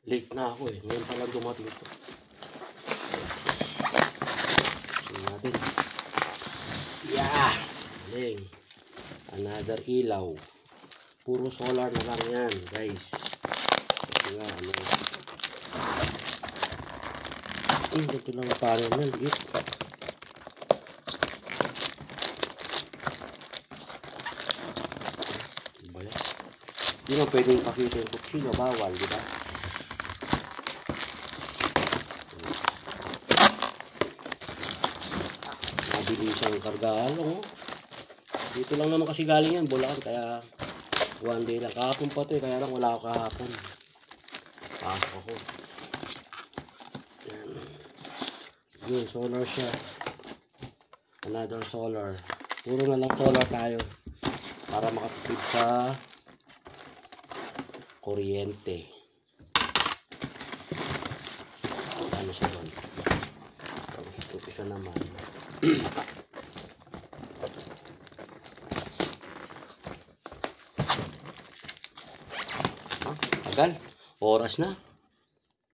Late na ako eh. Ngayon pa lang dumating ito. Tingnan natin. Yeah! Galing. Another ilaw. Puro solar na lang yan, guys. Kasi nga, ano. Ganito lang ang panel na. Liit. Diba yan? Hindi na pwedeng pakita yung kutsino. Bawal, diba? Mabilisang kargaan lang, oh. Dito lang naman kasi galing yan, Bulacan. Kaya, one day lang. Kahapon pa ito eh. Kaya lang wala ako kahapon. Pasok ako. Yun, solar siya. Another solar. Puro na lang solar tayo. Para makatipid sa kuryente. Ano siya doon? Tapos ito isa naman. Tagal. Oras na.